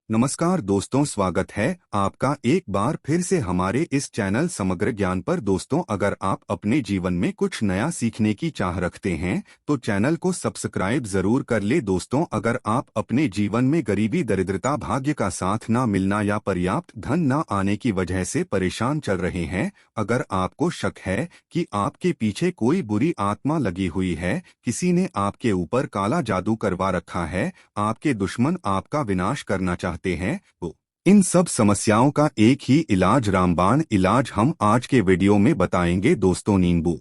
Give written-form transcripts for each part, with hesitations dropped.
नमस्कार दोस्तों, स्वागत है आपका एक बार फिर से हमारे इस चैनल समग्र ज्ञान पर। दोस्तों, अगर आप अपने जीवन में कुछ नया सीखने की चाह रखते हैं तो चैनल को सब्सक्राइब जरूर कर ले। दोस्तों, अगर आप अपने जीवन में गरीबी, दरिद्रता, भाग्य का साथ न मिलना या पर्याप्त धन न आने की वजह से परेशान चल रहे हैं, अगर आपको शक है कि आपके पीछे कोई बुरी आत्मा लगी हुई है, किसी ने आपके ऊपर काला जादू करवा रखा है, आपके दुश्मन आपका विनाश करना चाहते हैं, तो इन सब समस्याओं का एक ही इलाज, रामबाण इलाज, हम आज के वीडियो में बताएंगे। दोस्तों, नींबू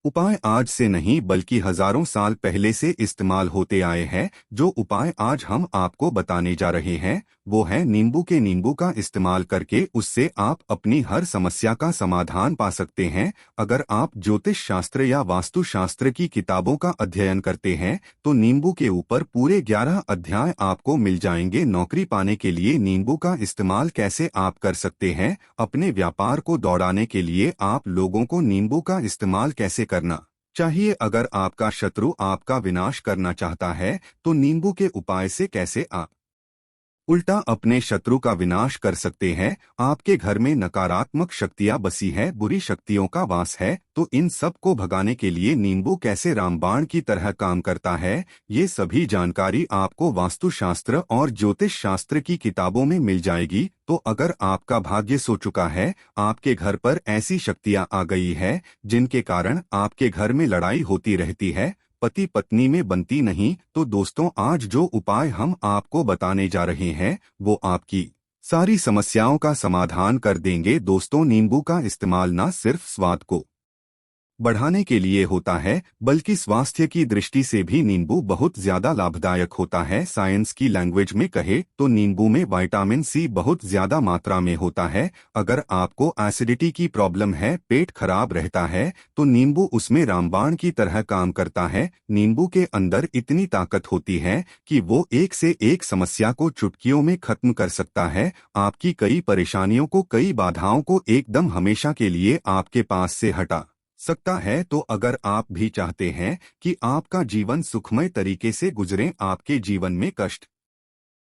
उपाय आज से नहीं बल्कि हजारों साल पहले से इस्तेमाल होते आए हैं। जो उपाय आज हम आपको बताने जा रहे हैं वो है नींबू का इस्तेमाल करके उससे आप अपनी हर समस्या का समाधान पा सकते हैं। अगर आप ज्योतिष शास्त्र या वास्तु शास्त्र की किताबों का अध्ययन करते हैं तो नींबू के ऊपर पूरे 11 अध्याय आपको मिल जाएंगे। नौकरी पाने के लिए नींबू का इस्तेमाल कैसे आप कर सकते हैं, अपने व्यापार को दौड़ाने के लिए आप लोगों को नींबू का इस्तेमाल कैसे करना चाहिए, अगर आपका शत्रु आपका विनाश करना चाहता है तो नींबू के उपाय से कैसे आप उल्टा अपने शत्रु का विनाश कर सकते हैं। आपके घर में नकारात्मक शक्तियां बसी है, बुरी शक्तियों का वास है, तो इन सब को भगाने के लिए नींबू कैसे रामबाण की तरह काम करता है, ये सभी जानकारी आपको वास्तुशास्त्र और ज्योतिष शास्त्र की किताबों में मिल जाएगी। तो अगर आपका भाग्य सो चुका है, आपके घर पर ऐसी शक्तियां आ गई है जिनके कारण आपके घर में लड़ाई होती रहती है, पति पत्नी में बनती नहीं, तो दोस्तों आज जो उपाय हम आपको बताने जा रहे हैं वो आपकी सारी समस्याओं का समाधान कर देंगे। दोस्तों, नींबू का इस्तेमाल न सिर्फ स्वाद को बढ़ाने के लिए होता है बल्कि स्वास्थ्य की दृष्टि से भी नींबू बहुत ज्यादा लाभदायक होता है। साइंस की लैंग्वेज में कहे तो नींबू में विटामिन सी बहुत ज्यादा मात्रा में होता है। अगर आपको एसिडिटी की प्रॉब्लम है, पेट खराब रहता है, तो नींबू उसमें रामबाण की तरह काम करता है। नींबू के अंदर इतनी ताकत होती है कि वो एक से एक समस्या को चुटकियों में खत्म कर सकता है। आपकी कई परेशानियों को, कई बाधाओं को एकदम हमेशा के लिए आपके पास से हटा सकता है। तो अगर आप भी चाहते हैं कि आपका जीवन सुखमय तरीके से गुजरे, आपके जीवन में कष्ट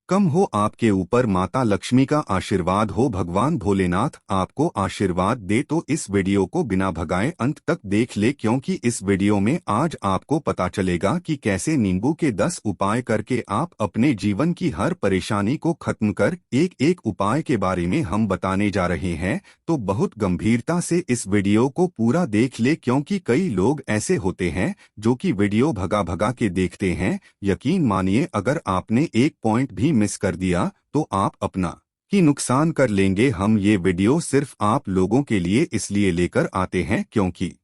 कम हो, आपके ऊपर माता लक्ष्मी का आशीर्वाद हो, भगवान भोलेनाथ आपको आशीर्वाद दे, तो इस वीडियो को बिना भगाए अंत तक देख ले, क्योंकि इस वीडियो में आज आपको पता चलेगा कि कैसे नींबू के 10 उपाय करके आप अपने जीवन की हर परेशानी को खत्म कर। एक एक उपाय के बारे में हम बताने जा रहे हैं, तो बहुत गंभीरता से इस वीडियो को पूरा देख ले, क्योंकि कई लोग ऐसे होते हैं जो कि वीडियो भगा भगा के देखते हैं। यकीन मानिए, अगर आपने एक पॉइंट भी मिस कर दिया तो आप अपना ही नुकसान कर लेंगे। हम ये वीडियो सिर्फ आप लोगों के लिए इसलिए लेकर आते हैं क्योंकि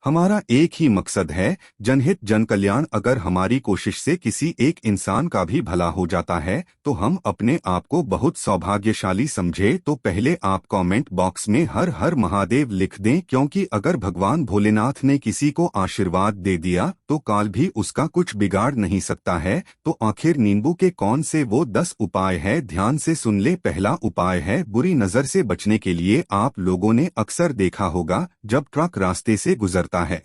हमारा एक ही मकसद है, जनहित जन कल्याण। अगर हमारी कोशिश से किसी एक इंसान का भी भला हो जाता है तो हम अपने आप को बहुत सौभाग्यशाली समझे। तो पहले आप कमेंट बॉक्स में हर हर महादेव लिख दें, क्योंकि अगर भगवान भोलेनाथ ने किसी को आशीर्वाद दे दिया तो काल भी उसका कुछ बिगाड़ नहीं सकता है। तो आखिर नींबू के कौन से वो 10 उपाय है, ध्यान से सुन ले। पहला उपाय है बुरी नजर से बचने के लिए। आप लोगों ने अक्सर देखा होगा जब ट्रक रास्ते से गुजरता है,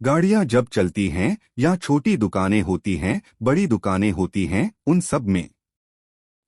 गाड़ियां जब चलती हैं या छोटी दुकानें होती हैं, बड़ी दुकानें होती हैं, उन सब में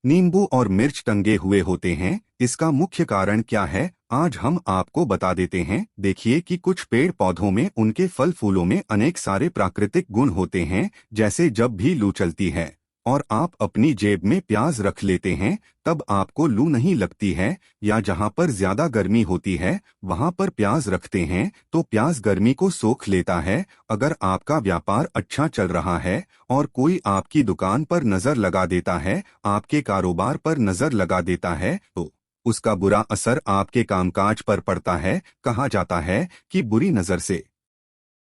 नींबू और मिर्च टंगे हुए होते हैं। इसका मुख्य कारण क्या है आज हम आपको बता देते हैं। देखिए कि कुछ पेड़ पौधों में, उनके फल फूलों में अनेक सारे प्राकृतिक गुण होते हैं। जैसे जब भी लू चलती है और आप अपनी जेब में प्याज रख लेते हैं तब आपको लू नहीं लगती है, या जहां पर ज्यादा गर्मी होती है वहां पर प्याज रखते हैं तो प्याज गर्मी को सोख लेता है। अगर आपका व्यापार अच्छा चल रहा है और कोई आपकी दुकान पर नजर लगा देता है, आपके कारोबार पर नजर लगा देता है, तो उसका बुरा असर आपके कामकाज पर पड़ता है। कहा जाता है कि बुरी नजर से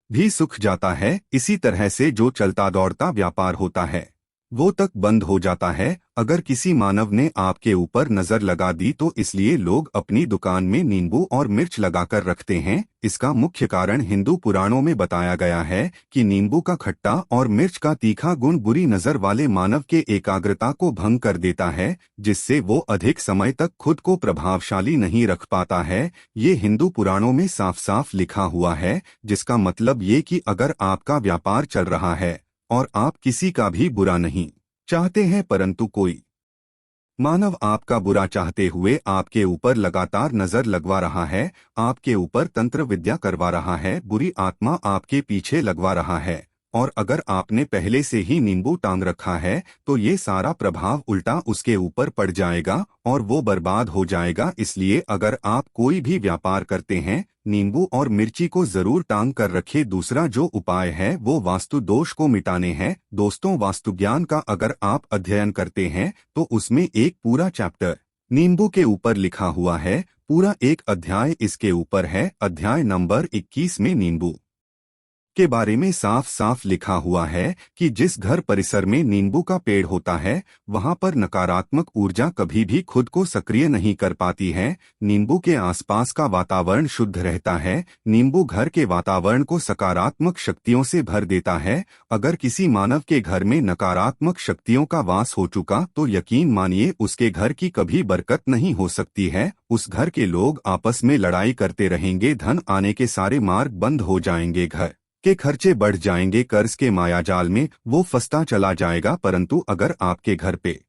भी सुख जाता है। इसी तरह से जो चलता दौड़ता व्यापार होता है वो तक बंद हो जाता है। अगर किसी मानव ने आपके ऊपर नजर लगा दी तो इसलिए लोग अपनी दुकान में नींबू और मिर्च लगाकर रखते हैं। इसका मुख्य कारण हिंदू पुराणों में बताया गया है कि नींबू का खट्टा और मिर्च का तीखा गुण बुरी नजर वाले मानव के एकाग्रता को भंग कर देता है, जिससे वो अधिक समय तक खुद को प्रभावशाली नहीं रख पाता है। ये हिंदू पुराणों में साफ साफ लिखा हुआ है, जिसका मतलब ये कि अगर आपका व्यापार चल रहा है और आप किसी का भी बुरा नहीं चाहते हैं, परंतु कोई मानव आपका बुरा चाहते हुए आपके ऊपर लगातार नजर लगवा रहा है, आपके ऊपर तंत्र विद्या करवा रहा है, बुरी आत्मा आपके पीछे लगवा रहा है। और अगर आपने पहले से ही नींबू टांग रखा है तो ये सारा प्रभाव उल्टा उसके ऊपर पड़ जाएगा और वो बर्बाद हो जाएगा। इसलिए अगर आप कोई भी व्यापार करते हैं, नींबू और मिर्ची को जरूर टांग कर रखे। दूसरा जो उपाय है वो वास्तु दोष को मिटाने हैं। दोस्तों, वास्तु ज्ञान का अगर आप अध्ययन करते हैं तो उसमें एक पूरा चैप्टर नींबू के ऊपर लिखा हुआ है, पूरा एक अध्याय इसके ऊपर है। अध्याय नंबर 21 में नींबू के बारे में साफ साफ लिखा हुआ है कि जिस घर परिसर में नींबू का पेड़ होता है वहां पर नकारात्मक ऊर्जा कभी भी खुद को सक्रिय नहीं कर पाती है। नींबू के आसपास का वातावरण शुद्ध रहता है। नींबू घर के वातावरण को सकारात्मक शक्तियों से भर देता है। अगर किसी मानव के घर में नकारात्मक शक्तियों का वास हो चुका तो यकीन मानिए उसके घर की कभी बरकत नहीं हो सकती है। उस घर के लोग आपस में लड़ाई करते रहेंगे, धन आने के सारे मार्ग बंद हो जाएंगे, घर के खर्चे बढ़ जाएंगे, कर्ज के मायाजाल में वो फंसता चला जाएगा। परंतु अगर आपके घर पे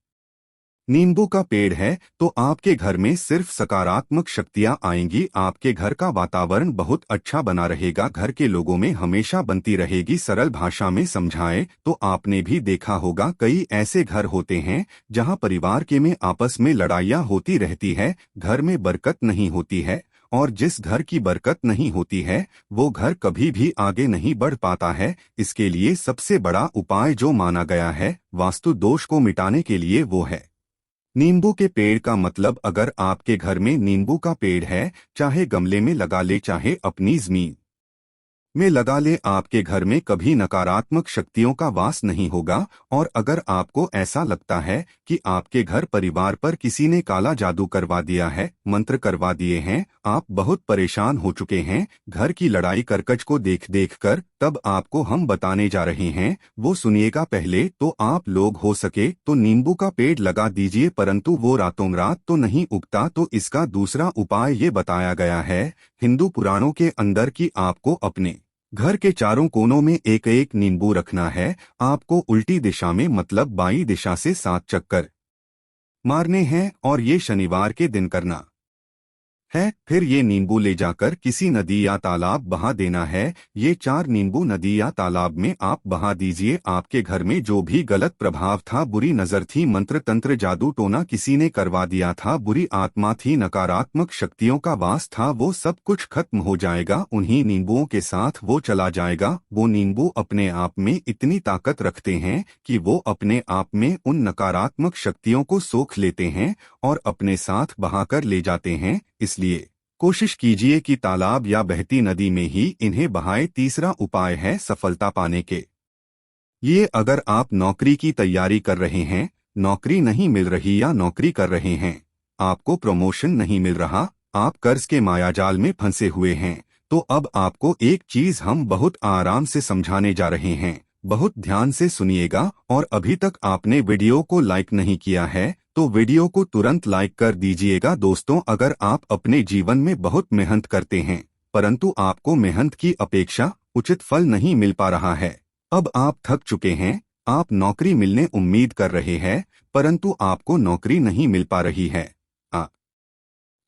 नींबू का पेड़ है तो आपके घर में सिर्फ सकारात्मक शक्तियां आएंगी। आपके घर का वातावरण बहुत अच्छा बना रहेगा, घर के लोगों में हमेशा बनती रहेगी। सरल भाषा में समझाएं तो आपने भी देखा होगा कई ऐसे घर होते हैं जहां परिवार के में आपस में लड़ाइयां होती रहती है, घर में बरकत नहीं होती है। और जिस घर की बरकत नहीं होती है वो घर कभी भी आगे नहीं बढ़ पाता है। इसके लिए सबसे बड़ा उपाय जो माना गया है वास्तु दोष को मिटाने के लिए वो है नींबू के पेड़ का। मतलब अगर आपके घर में नींबू का पेड़ है, चाहे गमले में लगा ले चाहे अपनी जमीन में लगा ले, आपके घर में कभी नकारात्मक शक्तियों का वास नहीं होगा। और अगर आपको ऐसा लगता है कि आपके घर परिवार पर किसी ने काला जादू करवा दिया है, मंत्र करवा दिए हैं, आप बहुत परेशान हो चुके हैं घर की लड़ाई करकच को देख देख कर, तब आपको हम बताने जा रहे हैं वो सुनिएगा। पहले तो आप लोग हो सके तो नींबू का पेड़ लगा दीजिए, परंतु वो रातों रात तो नहीं उगता। तो इसका दूसरा उपाय ये बताया गया है हिंदू पुराणों के अंदर कि आपको अपने घर के चारों कोनों में एक एक नींबू रखना है। आपको उल्टी दिशा में मतलब बाईं दिशा से 7 चक्कर मारने हैं और ये शनिवार के दिन करना है। फिर ये नींबू ले जाकर किसी नदी या तालाब बहा देना है। ये 4 नींबू नदी या तालाब में आप बहा दीजिए। आपके घर में जो भी गलत प्रभाव था, बुरी नजर थी, मंत्र तंत्र जादू टोना किसी ने करवा दिया था, बुरी आत्मा थी, नकारात्मक शक्तियों का वास था, वो सब कुछ खत्म हो जाएगा। उन्हीं नींबुओं के साथ वो चला जाएगा। वो नींबू अपने आप में इतनी ताकत रखते हैं कि वो अपने आप में उन नकारात्मक शक्तियों को सोख लेते हैं और अपने साथ बहाकर ले जाते हैं। इसलिए कोशिश कीजिए कि तालाब या बहती नदी में ही इन्हें बहाएं। तीसरा उपाय है सफलता पाने के ये अगर आप नौकरी की तैयारी कर रहे हैं, नौकरी नहीं मिल रही या नौकरी कर रहे हैं, आपको प्रमोशन नहीं मिल रहा, आप कर्ज के मायाजाल में फंसे हुए हैं, तो अब आपको एक चीज हम बहुत आराम से समझाने जा रहे हैं। बहुत ध्यान से सुनिएगा। और अभी तक आपने वीडियो को लाइक नहीं किया है तो वीडियो को तुरंत लाइक कर दीजिएगा। दोस्तों, अगर आप अपने जीवन में बहुत मेहनत करते हैं परंतु आपको मेहनत की अपेक्षा उचित फल नहीं मिल पा रहा है, अब आप थक चुके हैं, आप नौकरी मिलने उम्मीद कर रहे हैं परंतु आपको नौकरी नहीं मिल पा रही है, आप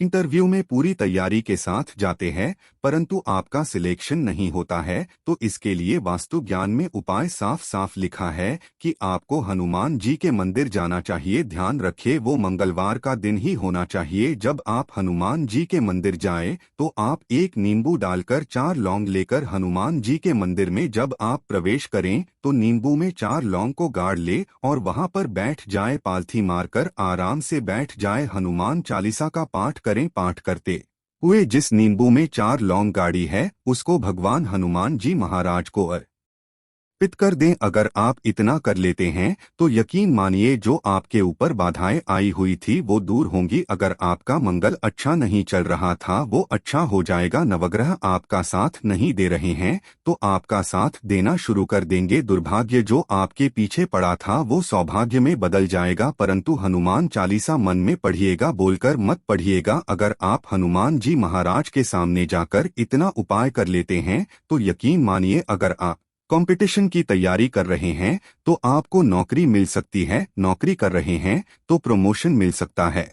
इंटरव्यू में पूरी तैयारी के साथ जाते हैं परंतु आपका सिलेक्शन नहीं होता है, तो इसके लिए वास्तु ज्ञान में उपाय साफ साफ लिखा है कि आपको हनुमान जी के मंदिर जाना चाहिए। ध्यान रखिए वो मंगलवार का दिन ही होना चाहिए। जब आप हनुमान जी के मंदिर जाएं तो आप एक नींबू डालकर 4 लौंग लेकर हनुमान जी के मंदिर में जब आप प्रवेश करें तो नींबू में 4 लौंग को गाड़ ले और वहां पर बैठ जाए, पालथी मारकर आराम से बैठ जाए, हनुमान चालीसा का पाठ करें। पाठ करते हुए जिस नींबू में 4 लौंग गाड़ी है उसको भगवान हनुमान जी महाराज को अर्पित कर दें। अगर आप इतना कर लेते हैं तो यकीन मानिए जो आपके ऊपर बाधाएं आई हुई थी वो दूर होंगी। अगर आपका मंगल अच्छा नहीं चल रहा था वो अच्छा हो जाएगा। नवग्रह आपका साथ नहीं दे रहे हैं तो आपका साथ देना शुरू कर देंगे। दुर्भाग्य जो आपके पीछे पड़ा था वो सौभाग्य में बदल जाएगा। परंतु हनुमान चालीसा मन में पढ़िएगा, बोलकर मत पढ़िएगा। अगर आप हनुमान जी महाराज के सामने जाकर इतना उपाय कर लेते हैं तो यकीन मानिए अगर आप कंपटीशन की तैयारी कर रहे हैं तो आपको नौकरी मिल सकती है, नौकरी कर रहे हैं तो प्रमोशन मिल सकता है।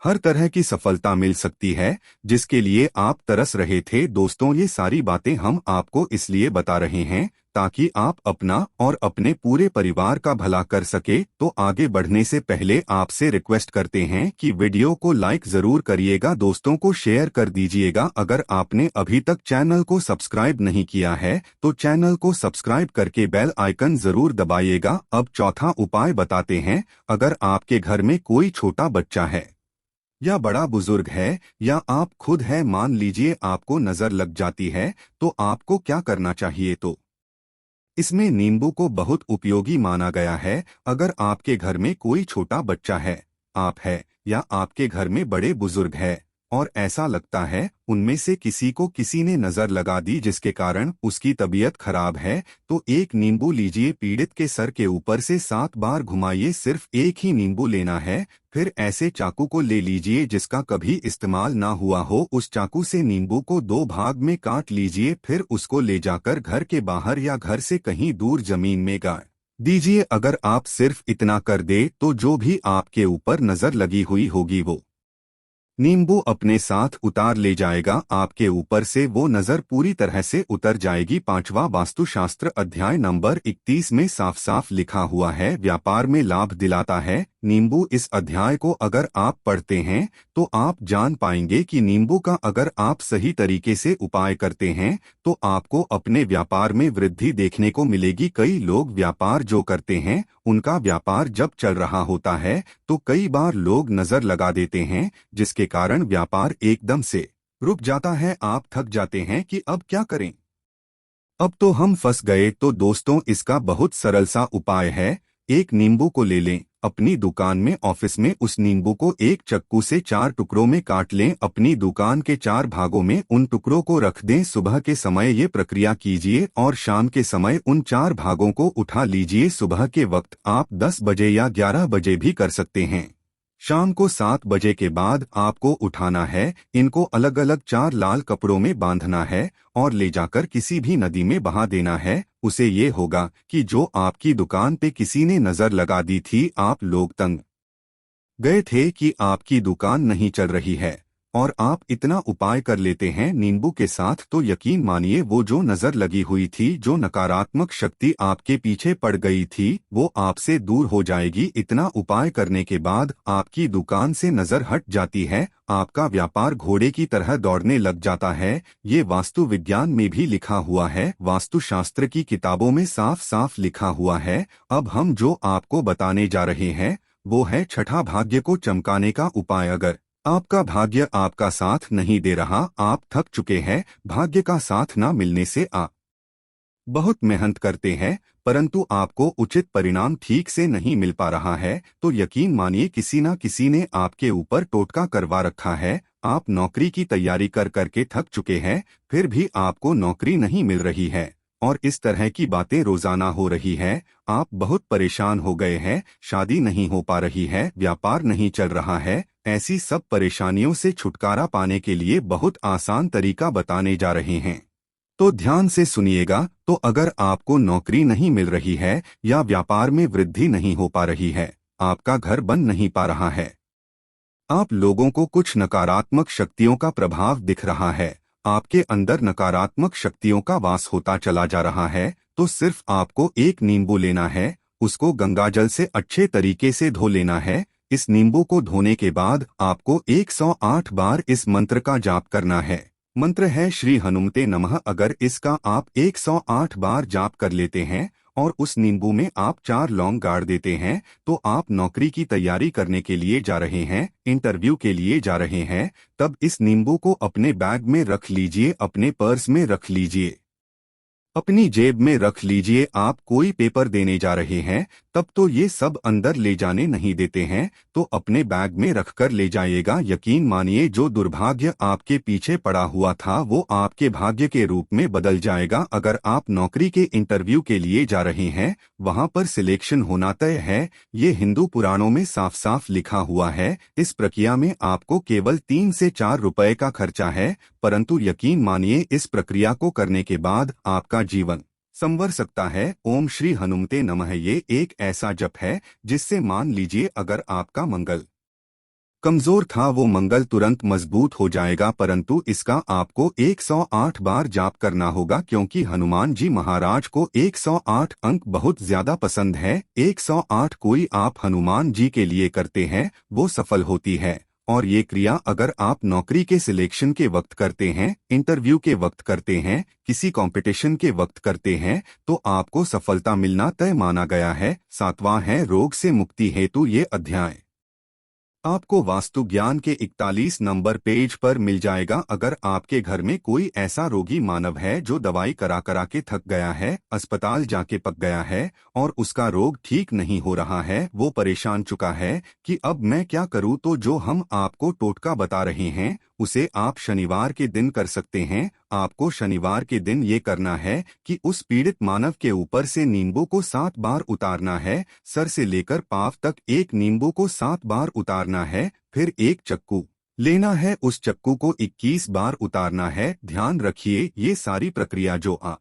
हर तरह की सफलता मिल सकती है जिसके लिए आप तरस रहे थे। दोस्तों, ये सारी बातें हम आपको इसलिए बता रहे हैं ताकि आप अपना और अपने पूरे परिवार का भला कर सके। तो आगे बढ़ने से पहले आपसे रिक्वेस्ट करते हैं कि वीडियो को लाइक जरूर करिएगा, दोस्तों को शेयर कर दीजिएगा। अगर आपने अभी तक चैनल को सब्सक्राइब नहीं किया है तो चैनल को सब्सक्राइब करके बेल आइकन जरूर दबाइएगा। अब चौथा उपाय बताते हैं। अगर आपके घर में कोई छोटा बच्चा है या बड़ा बुजुर्ग है या आप खुद है, मान लीजिए आपको नजर लग जाती है, तो आपको क्या करना चाहिए? तो इसमें नींबू को बहुत उपयोगी माना गया है। अगर आपके घर में कोई छोटा बच्चा है, आप है या आपके घर में बड़े बुजुर्ग है और ऐसा लगता है उनमें से किसी को किसी ने नजर लगा दी जिसके कारण उसकी तबीयत खराब है, तो एक नींबू लीजिए, पीड़ित के सर के ऊपर से 7 बार घुमाइए। सिर्फ एक ही नींबू लेना है। फिर ऐसे चाकू को ले लीजिए जिसका कभी इस्तेमाल ना हुआ हो, उस चाकू से नींबू को 2 भाग में काट लीजिए। फिर उसको ले जाकर घर के बाहर या घर से कहीं दूर जमीन में गाड़ दीजिए। अगर आप सिर्फ इतना कर दे तो जो भी आपके ऊपर नजर लगी हुई होगी वो नींबू अपने साथ उतार ले जाएगा। आपके ऊपर से वो नजर पूरी तरह से उतर जाएगी। 5वां वास्तुशास्त्र अध्याय नंबर 31 में साफ साफ लिखा हुआ है, व्यापार में लाभ दिलाता है नींबू। इस अध्याय को अगर आप पढ़ते हैं तो आप जान पाएंगे कि नींबू का अगर आप सही तरीके से उपाय करते हैं तो आपको अपने व्यापार में वृद्धि देखने को मिलेगी। कई लोग व्यापार जो करते हैं उनका व्यापार जब चल रहा होता है तो कई बार लोग नजर लगा देते हैं जिसके कारण व्यापार एकदम से रुक जाता है। आप थक जाते हैं कि अब क्या करें, अब तो हम फंस गए। तो दोस्तों, इसका बहुत सरल सा उपाय है। एक नींबू को ले लें, अपनी दुकान में ऑफिस में उस नींबू को एक चक्कू से 4 टुकड़ों में काट लें, अपनी दुकान के 4 भागों में उन टुकड़ों को रख दें। सुबह के समय ये प्रक्रिया कीजिए और शाम के समय उन 4 भागों को उठा लीजिए। सुबह के वक्त आप 10 बजे या 11 बजे भी कर सकते हैं। शाम को 7 बजे के बाद आपको उठाना है। इनको अलग अलग 4 लाल कपड़ों में बांधना है और ले जाकर किसी भी नदी में बहा देना है। उसे ये होगा कि जो आपकी दुकान पे किसी ने नजर लगा दी थी, आप लोग तंग गए थे कि आपकी दुकान नहीं चल रही है और आप इतना उपाय कर लेते हैं नींबू के साथ, तो यकीन मानिए वो जो नजर लगी हुई थी, जो नकारात्मक शक्ति आपके पीछे पड़ गई थी, वो आपसे दूर हो जाएगी। इतना उपाय करने के बाद आपकी दुकान से नजर हट जाती है, आपका व्यापार घोड़े की तरह दौड़ने लग जाता है। ये वास्तु विज्ञान में भी लिखा हुआ है, वास्तुशास्त्र की किताबों में साफ साफ लिखा हुआ है। अब हम जो आपको बताने जा रहे हैं वो है छठा भाग्य को चमकाने का उपाय। अगर आपका भाग्य आपका साथ नहीं दे रहा, आप थक चुके हैं, भाग्य का साथ ना मिलने से आप बहुत मेहनत करते हैं परंतु आपको उचित परिणाम ठीक से नहीं मिल पा रहा है, तो यकीन मानिए किसी न किसी ने आपके ऊपर टोटका करवा रखा है। आप नौकरी की तैयारी कर करके थक चुके हैं, फिर भी आपको नौकरी नहीं मिल रही है और इस तरह की बातें रोजाना हो रही है। आप बहुत परेशान हो गए हैं, शादी नहीं हो पा रही है, व्यापार नहीं चल रहा है। ऐसी सब परेशानियों से छुटकारा पाने के लिए बहुत आसान तरीका बताने जा रहे हैं, तो ध्यान से सुनिएगा। तो अगर आपको नौकरी नहीं मिल रही है या व्यापार में वृद्धि नहीं हो पा रही है, आपका घर बन नहीं पा रहा है, आप लोगों को कुछ नकारात्मक शक्तियों का प्रभाव दिख रहा है, आपके अंदर नकारात्मक शक्तियों का वास होता चला जा रहा है, तो सिर्फ आपको एक नींबू लेना है, उसको गंगाजल से अच्छे तरीके से धो लेना है। इस नींबू को धोने के बाद आपको 108 बार इस मंत्र का जाप करना है। मंत्र है श्री हनुमते नमः। अगर इसका आप 108 बार जाप कर लेते हैं और उस नींबू में आप 4 लौंग गाड़ देते हैं, तो आप नौकरी की तैयारी करने के लिए जा रहे हैं, इंटरव्यू के लिए जा रहे हैं, तब इस नींबू को अपने बैग में रख लीजिए, अपने पर्स में रख लीजिए, अपनी जेब में रख लीजिए। आप कोई पेपर देने जा रहे हैं तब तो ये सब अंदर ले जाने नहीं देते हैं, तो अपने बैग में रखकर ले जाइएगा। यकीन मानिए जो दुर्भाग्य आपके पीछे पड़ा हुआ था वो आपके भाग्य के रूप में बदल जाएगा। अगर आप नौकरी के इंटरव्यू के लिए जा रहे हैं, वहां पर सिलेक्शन होना तय है, ये हिंदू पुराणों में साफ साफ लिखा हुआ है। इस प्रक्रिया में आपको केवल 3 से 4 रुपए का खर्चा है, परंतु यकीन मानिए इस प्रक्रिया को करने के बाद आपका जीवन संवर सकता है। ओम श्री हनुमते नमः ये एक ऐसा जप है जिससे मान लीजिए अगर आपका मंगल कमजोर था वो मंगल तुरंत मजबूत हो जाएगा, परंतु इसका आपको 108 बार जाप करना होगा क्योंकि हनुमान जी महाराज को 108 अंक बहुत ज्यादा पसंद है। 108 कोई आप हनुमान जी के लिए करते हैं वो सफल होती है। और ये क्रिया अगर आप नौकरी के सिलेक्शन के वक्त करते हैं, इंटरव्यू के वक्त करते हैं, किसी कंपटीशन के वक्त करते हैं तो आपको सफलता मिलना तय माना गया है। 7वां है रोग से मुक्ति हेतु ये अध्याय आपको वास्तु ज्ञान के 41 नंबर पेज पर मिल जाएगा। अगर आपके घर में कोई ऐसा रोगी मानव है जो दवाई करा करा के थक गया है, अस्पताल जाके पक गया है और उसका रोग ठीक नहीं हो रहा है, वो परेशान चुका है कि अब मैं क्या करूं, तो जो हम आपको टोटका बता रहे हैं उसे आप शनिवार के दिन कर सकते हैं। आपको शनिवार के दिन ये करना है कि उस पीड़ित मानव के ऊपर से नींबू को 7 बार उतारना है। सर से लेकर पांव तक एक नींबू को 7 बार उतारना है। फिर एक चक्कू लेना है, उस चक्कू को 21 बार उतारना है। ध्यान रखिए ये सारी प्रक्रिया जो आप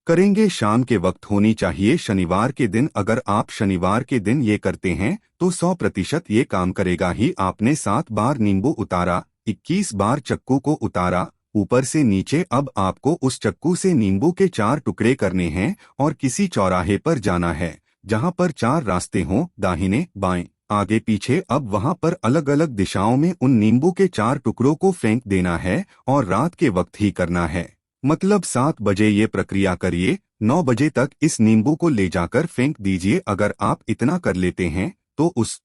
करेंगे शाम के वक्त होनी चाहिए शनिवार के दिन। अगर आप शनिवार के दिन ये करते हैं तो 100% ये काम करेगा ही। आपने 7 बार नींबू उतारा, 21 बार चक्कू को उतारा ऊपर से नीचे। अब आपको उस चक्कू से नींबू के 4 टुकड़े करने हैं और किसी चौराहे पर जाना है जहां पर 4 रास्ते हों, दाहिने बाएं आगे पीछे। अब वहां पर अलग अलग दिशाओं में उन नींबू के 4 टुकड़ों को फेंक देना है और रात के वक्त ही करना है। मतलब 7 बजे ये प्रक्रिया करिए, 9 बजे तक इस नींबू को ले जाकर फेंक दीजिए। अगर आप इतना कर लेते हैं तो उस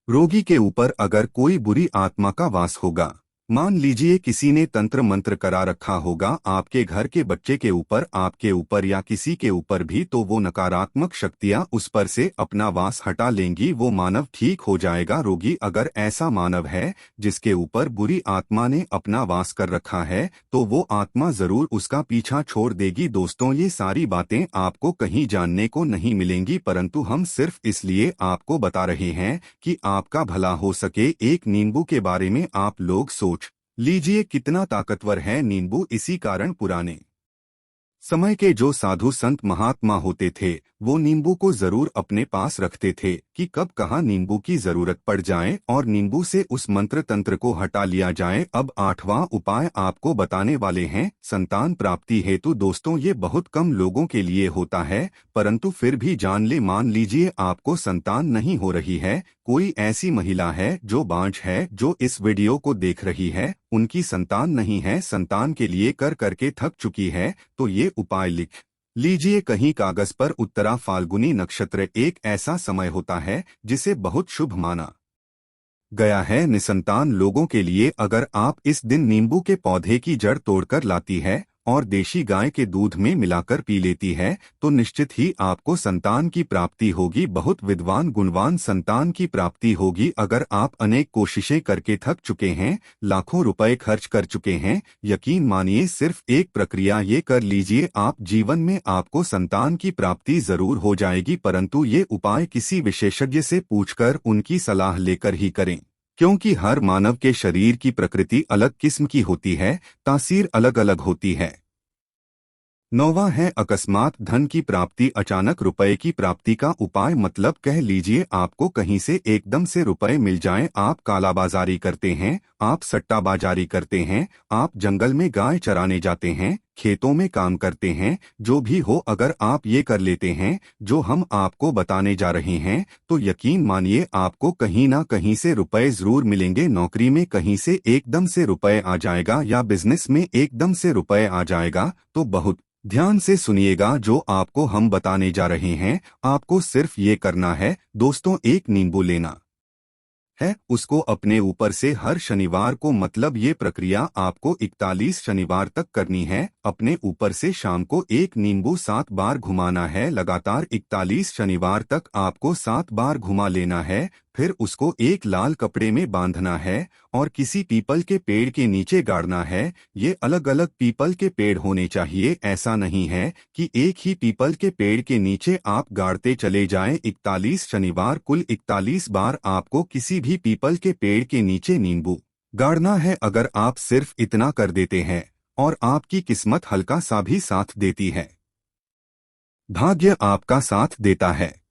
रोगी के ऊपर अगर कोई बुरी आत्मा का वास होगा, मान लीजिए किसी ने तंत्र मंत्र करा रखा होगा आपके घर के बच्चे के ऊपर, आपके ऊपर या किसी के ऊपर भी, तो वो नकारात्मक शक्तियां उस पर से अपना वास हटा लेंगी, वो मानव ठीक हो जाएगा। रोगी अगर ऐसा मानव है जिसके ऊपर बुरी आत्मा ने अपना वास कर रखा है तो वो आत्मा जरूर उसका पीछा छोड़ देगी। दोस्तों ये सारी बातें आपको कहीं जानने को नहीं मिलेंगी, परंतु हम सिर्फ इसलिए आपको बता रहे हैं कि आपका भला हो सके। एक नींबू के बारे में आप लोग सोच लीजिए कितना ताकतवर है नींबू। इसी कारण पुराने समय के जो साधु संत महात्मा होते थे वो नींबू को जरूर अपने पास रखते थे कि कब कहाँ नींबू की जरूरत पड़ जाए और नींबू से उस मंत्र तंत्र को हटा लिया जाए। अब 8वां उपाय आपको बताने वाले हैं संतान प्राप्ति हेतु। दोस्तों ये बहुत कम लोगों के लिए होता है, परंतु फिर भी जान ले। मान लीजिए आपको संतान नहीं हो रही है, कोई ऐसी महिला है जो बांझ है जो इस वीडियो को देख रही है, उनकी संतान नहीं है, संतान के लिए कर करके थक चुकी है, तो ये उपाय लिख लीजिए कहीं कागज पर। उत्तरा फाल्गुनी नक्षत्र एक ऐसा समय होता है जिसे बहुत शुभ माना गया है निसंतान लोगों के लिए। अगर आप इस दिन नींबू के पौधे की जड़ तोड़कर लाती है और देशी गाय के दूध में मिलाकर पी लेती है तो निश्चित ही आपको संतान की प्राप्ति होगी, बहुत विद्वान गुणवान संतान की प्राप्ति होगी। अगर आप अनेक कोशिशें करके थक चुके हैं, लाखों रुपए खर्च कर चुके हैं, यकीन मानिए सिर्फ एक प्रक्रिया ये कर लीजिए, आप जीवन में आपको संतान की प्राप्ति जरूर हो जाएगी। परंतु ये उपाय किसी विशेषज्ञ से पूछकर उनकी सलाह लेकर ही करें, क्योंकि हर मानव के शरीर की प्रकृति अलग किस्म की होती है, तासीर अलग अलग होती है। 9वां है अकस्मात धन की प्राप्ति, अचानक रुपए की प्राप्ति का उपाय। मतलब कह लीजिए आपको कहीं से एकदम से रुपए मिल जाएं। आप कालाबाजारी करते हैं, आप सट्टाबाजारी करते हैं, आप जंगल में गाय चराने जाते हैं, खेतों में काम करते हैं, जो भी हो, अगर आप ये कर लेते हैं जो हम आपको बताने जा रहे हैं तो यकीन मानिए आपको कहीं ना कहीं से रुपए जरूर मिलेंगे। नौकरी में कहीं से एकदम से रुपए आ जाएगा या बिजनेस में एकदम से रुपए आ जाएगा। तो बहुत ध्यान से सुनिएगा जो आपको हम बताने जा रहे हैं। आपको सिर्फ ये करना है दोस्तों, एक नींबू लेना है, उसको अपने ऊपर से हर शनिवार को, मतलब ये प्रक्रिया आपको 41 शनिवार तक करनी है। अपने ऊपर से शाम को एक नींबू 7 बार घुमाना है। लगातार 41 शनिवार तक आपको 7 बार घुमा लेना है। फिर उसको एक लाल कपड़े में बांधना है और किसी पीपल के पेड़ के नीचे गाड़ना है। ये अलग अलग पीपल के पेड़ होने चाहिए, ऐसा नहीं है कि एक ही पीपल के पेड़ के नीचे आप गाड़ते चले जाएं। 41 शनिवार कुल 41 बार आपको किसी भी पीपल के पेड़ के नीचे नींबू गाड़ना है। अगर आप सिर्फ इतना कर देते हैं और आपकी किस्मत हल्का सा भी साथ देती है भाग्य आपका साथ देता है।